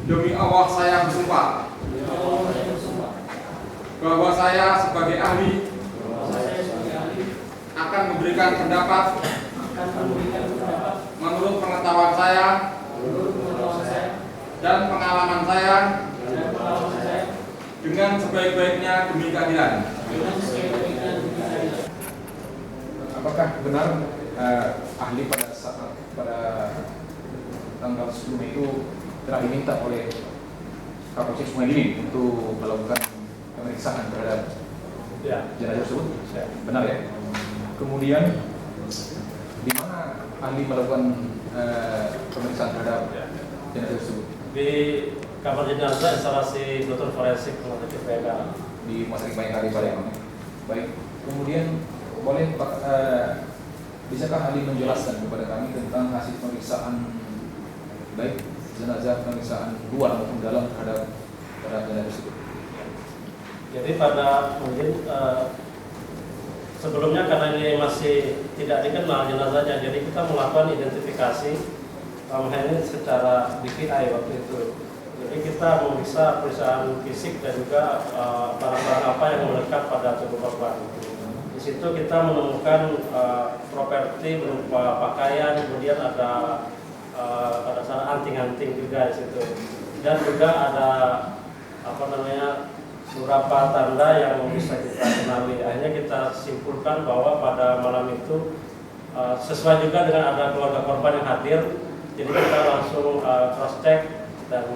Demi Allah saya bersumpah bahwa saya sebagai ahli akan memberikan pendapat menurut pengetahuan saya dan pengalaman saya dengan sebaik-baiknya demi keadilan. Apakah benar ahli pada tanggal 10 Mei itu telah diminta oleh Kapolsek Sungai Dingin untuk melakukan pemeriksaan terhadap jenazah tersebut? Benar ya? Kemudian di mana ahli melakukan pemeriksaan terhadap jenazah tersebut? Di kamar jenazah instalasi dokter forensik rumah sakit Bayangkara. Di Rumah Sakit Bayangkara Palembang. Baik. Kemudian boleh Pak, bisakah ahli menjelaskan kepada kami tentang hasil pemeriksaan baik jenazah, pemeriksaan luar maupun dalam terhadap jenazah tersebut? Jadi pada mungkin sebelumnya karena ini masih tidak dikenal jenazahnya, jadi kita melakukan identifikasi ini secara DVI waktu itu. Jadi kita memeriksa pemeriksaan fisik dan juga barang-barang apa yang melekat pada tubuh korban. Di situ kita menemukan properti berupa pakaian, kemudian ada pada saat anting-anting juga di situ, dan juga ada beberapa tanda yang bisa kita kenali. Akhirnya kita simpulkan bahwa pada malam itu sesuai juga dengan ada keluarga korban yang hadir, jadi kita langsung cross check dan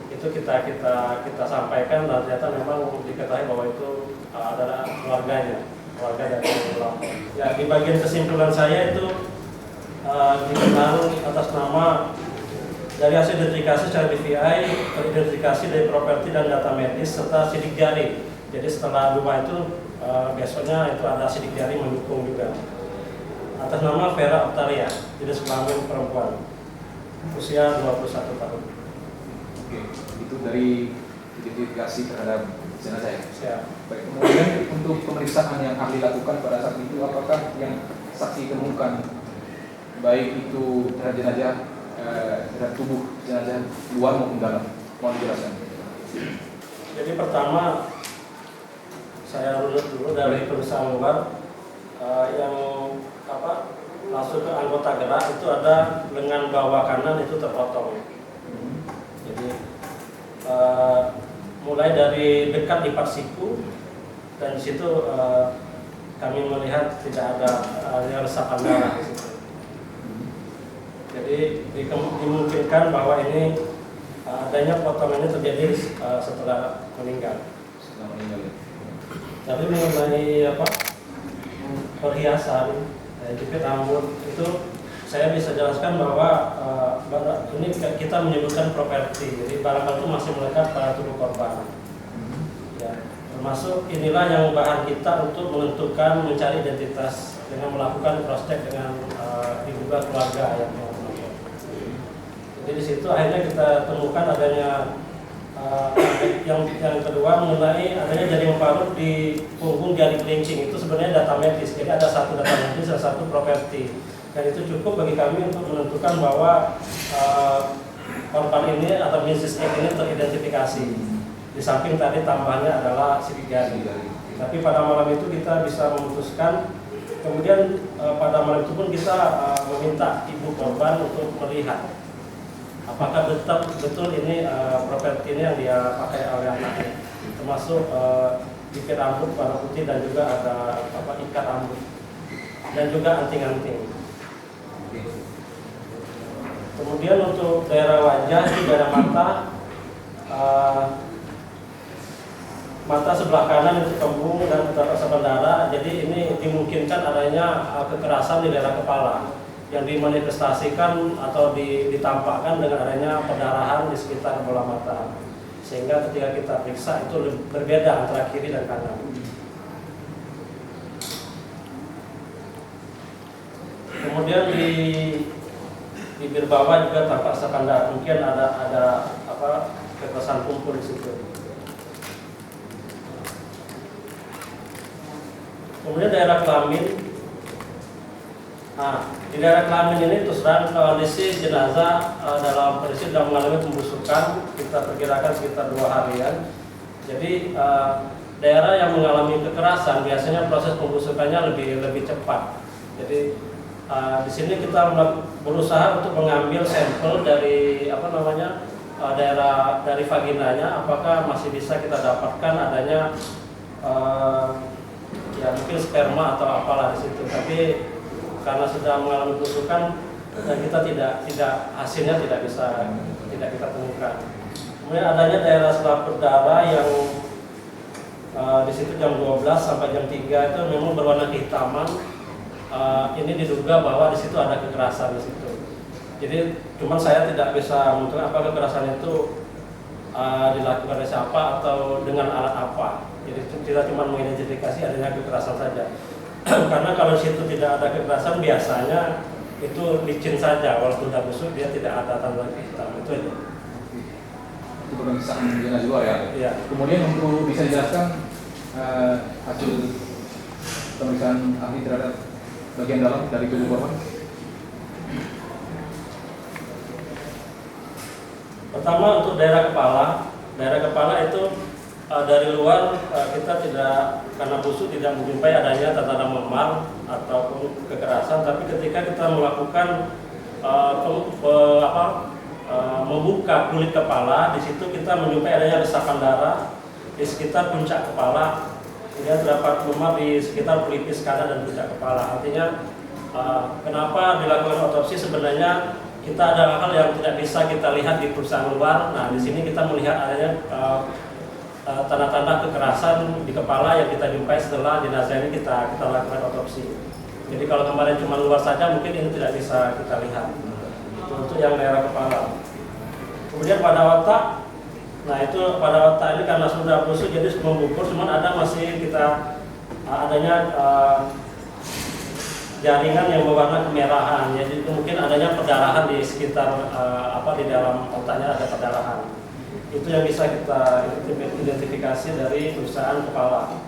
itu kita sampaikan, dan ternyata memang diketahui bahwa itu adalah keluarga dari pelapor. Ya, di bagian kesimpulan saya itu dikenal atas nama dari hasil identifikasi secara DVI, teridentifikasi dari properti dan data medis serta sidik jari. Jadi setelah rumah itu besoknya itu ada sidik jari mendukung juga. Atas nama Vera Octaria, jenis kelamin perempuan, usia 21 tahun. Oke, itu dari identifikasi terhadap jenazah ya? Siap. Baik, kemudian untuk pemeriksaan yang ahli lakukan pada saat itu, apakah yang saksi temukan baik itu terhadap jenazah, terhadap tubuh jenazah luar maupun dalam? Mohon dijelaskan. Jadi pertama saya runut dulu dari pemeriksaan luar yang masuk ke anggota gerak itu ada lengan bawah kanan itu terpotong. Jadi mulai dari dekat lipat siku dan di situ kami melihat tidak ada resapan darah di situ. Jadi dimungkinkan bahwa ini adanya potongan ini terjadi setelah meninggal. Tapi mengenai perhiasan, jepit rambut itu saya bisa jelaskan bahwa ini kita menyebutkan properti. Jadi barang itu masih melekat pada tubuh korban. Ya, termasuk inilah yang bahan kita untuk menentukan mencari identitas dengan melakukan cross check dengan diduga keluarga yang menonton. Jadi di situ akhirnya kita temukan adanya yang kedua mengenai adanya jaring parut di punggung jari kelingking. Itu sebenarnya data medis. Jadi ada satu data medis dan satu properti. Dan itu cukup bagi kami untuk menentukan bahwa korban ini atau Mrs. X ini teridentifikasi. Di samping tadi tambahannya adalah sidik jari. Tapi pada malam itu kita bisa memutuskan. Kemudian pada malam itu pun kita meminta ibu korban untuk melihat apakah betul ini properti ini yang dia pakai oleh anaknya, termasuk jepit rambut warna putih dan juga ada ikat rambut dan juga anting-anting. Kemudian untuk daerah wajah, daerah mata sebelah kanan itu kembung dan terdapat darah. Jadi ini dimungkinkan adanya kekerasan di daerah kepala yang dimanifestasikan atau ditampakkan dengan adanya pendarahan di sekitar bola mata. Sehingga ketika kita periksa itu berbeda antara kiri dan kanan. Kemudian di bibir bawah juga tampak resapan darah. Mungkin ada kekerasan kumpul di situ. Kemudian daerah kelamin Nah, di daerah kelamin ini terus terang kondisi jenazah dalam kondisi sudah mengalami pembusukan, kita perkirakan sekitar 2 harian. Jadi daerah yang mengalami kekerasan biasanya proses pembusukannya lebih cepat. Jadi di sini kita berusaha untuk mengambil sampel dari daerah dari vaginanya, apakah masih bisa kita dapatkan adanya ya mungkin sperma atau apalah di situ. Tapi karena sudah mengalami busukan dan kita tidak hasilnya tidak kita temukan. Kemudian adanya daerah selaput darah yang di situ jam 12 sampai jam 3 itu memang berwarna kehitaman. Ini diduga bahwa di situ ada kekerasan di situ. Jadi cuman saya tidak bisa menentukan apa kekerasan itu dilakukan oleh siapa atau dengan alat apa. Jadi kita cuma mengidentifikasi adanya kekerasan saja. Karena kalau di situ tidak ada kekerasan biasanya itu licin saja, walaupun sudah busuk dia tidak ada tanda hitam. Itu aja. Itu pemeriksaan jenazah luar ya. Iya. Kemudian untuk bisa dijelaskan hasil pemeriksaan ahli terhadap bagian dalam dari tubuh korban. Pertama untuk daerah kepala itu dari luar kita tidak, karena busuk tidak menjumpai adanya tanda-tanda memar ataupun kekerasan, tapi ketika kita melakukan membuka kulit kepala, di situ kita menjumpai adanya resapan darah di sekitar puncak kepala. Kemudian terdapat memar di sekitar pelipis kanan dan puncak kepala. Artinya kenapa dilakukan otopsi, sebenarnya kita ada hal yang tidak bisa kita lihat di perusahaan luar. Nah, di sini kita melihat adanya tanda-tanda kekerasan di kepala yang kita jumpai setelah jenazah ini kita lakukan otopsi. Jadi kalau kemarin cuma luar saja mungkin ini tidak bisa kita lihat. Itu untuk yang daerah kepala. Kemudian pada otak, nah itu pada otak ini karena sudah busuk jadi membungkus, cuman ada masih kita adanya jaringan yang berwarna kemerahan. Jadi mungkin adanya perdarahan di sekitar di dalam otaknya ada perdarahan. Itu yang bisa kita identifikasi dari perusahaan kepala.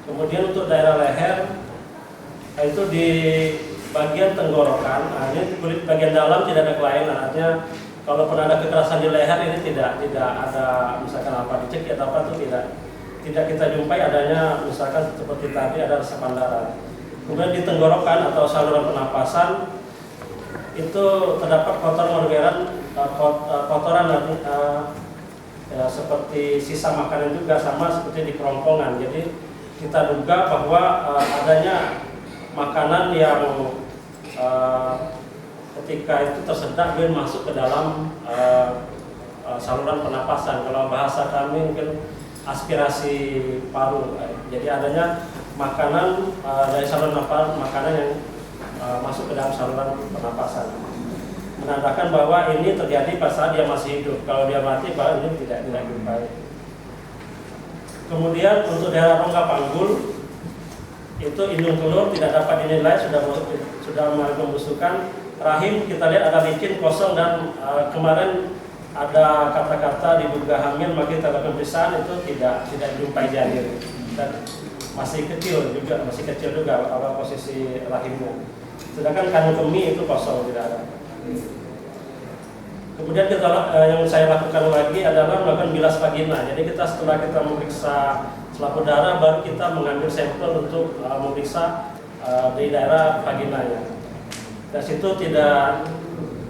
Kemudian untuk daerah leher, itu di bagian tenggorokan, ini kulit bagian dalam tidak ada kelainan. Artinya kalau pernah ada kekerasan di leher ini tidak ada misalkan apa dicek atau apa itu tidak kita jumpai adanya misalkan seperti tadi ada resapan darah. Kemudian di tenggorokan atau saluran pernapasan itu terdapat kotoran ya, seperti sisa makanan juga, sama seperti di kerongkongan. Jadi kita duga bahwa adanya makanan yang ketika itu tersedak dia masuk ke dalam saluran pernapasan. Kalau bahasa kami mungkin aspirasi paru. Jadi adanya makanan dari saluran makanan yang masuk ke dalam saluran pernapasan, menandakan bahwa ini terjadi pas saat dia masih hidup. Kalau dia mati, bahwa ini tidak jumpai. Kemudian untuk daerah rongga panggul, itu indung telur tidak dapat dinilai sudah mengalami pembusukan. Rahim kita lihat ada licin, kosong, dan kemarin ada kata-kata diduga hamil, maka kita lakukan pemeriksaan itu tidak jumpai janin dan masih kecil juga posisi rahimnya. Sedangkan kandung kemih itu kosong, tidak ada. Kemudian yang saya lakukan lagi adalah melakukan bilas vagina. Jadi setelah kita memeriksa selaput darah, baru kita mengambil sampel untuk memeriksa di daerah vaginanya. Dan situ tidak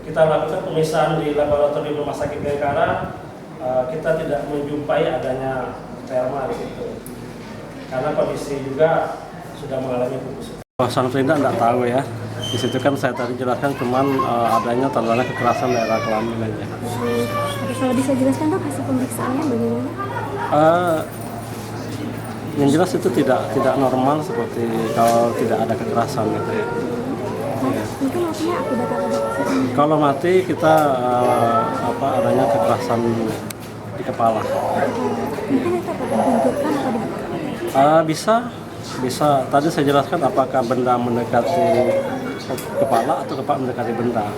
kita lakukan pemeriksaan di laboratorium Rumah Sakit Bayangkara, kita tidak menjumpai adanya sperma di situ. Karena kondisi juga sudah mengalami pembusukan. Sang Frida tidak tahu ya. Di situ kan saya tadi jelaskan cuman adanya tanda kekerasan daerah kelamin aja. Kalau bisa jelaskan dok hasil pemeriksaannya bagaimana? Yang jelas itu tidak normal seperti kalau tidak ada kekerasan gitu ya. Mungkin matinya akibat apa dok? Kalau mati kita adanya kekerasan di kepala. Mungkin itu apa dibenturkan atau dibakar? Bisa. Tadi saya jelaskan apakah benda mendekati kepala atau kepala mendekati benda.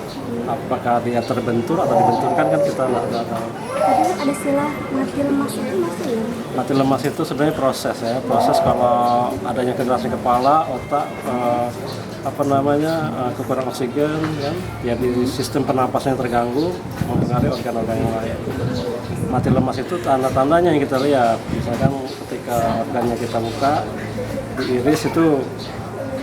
Apakah dia terbentur atau dibenturkan kan kita tidak tahu. Tadi ada istilah mati lemas itu masih ya? Mati lemas itu sebenarnya proses ya. Proses kalau adanya kekerasan kepala, otak kekurangan oksigen, kan? Jadi sistem pernapasan yang terganggu, mempengaruhi organ-organ yang lain. Mati lemas itu tanda-tandanya yang kita lihat, misalkan ketika organnya kita buka, diiris itu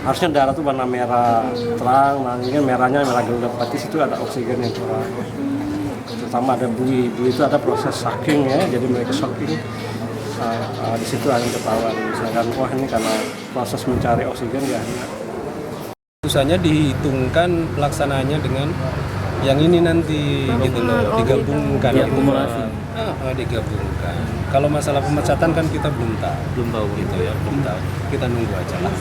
harusnya darah itu warna merah terang, nah ini kan merahnya merah gelap, berarti situ ada oksigen yang kurang. Terutama ada bui itu ada proses sucking ya, jadi mereka sucking. Di situ akan ketahuan, misalkan wah ini karena proses mencari oksigen ya. Susahnya dihitungkan pelaksanaannya dengan yang ini nanti gitu loh, digabungkan. Diakumulasi. Digabungkan. Kalau masalah pemecatan kan kita belum tahu gitu ya, belum tahu. Kita nunggu aja lah.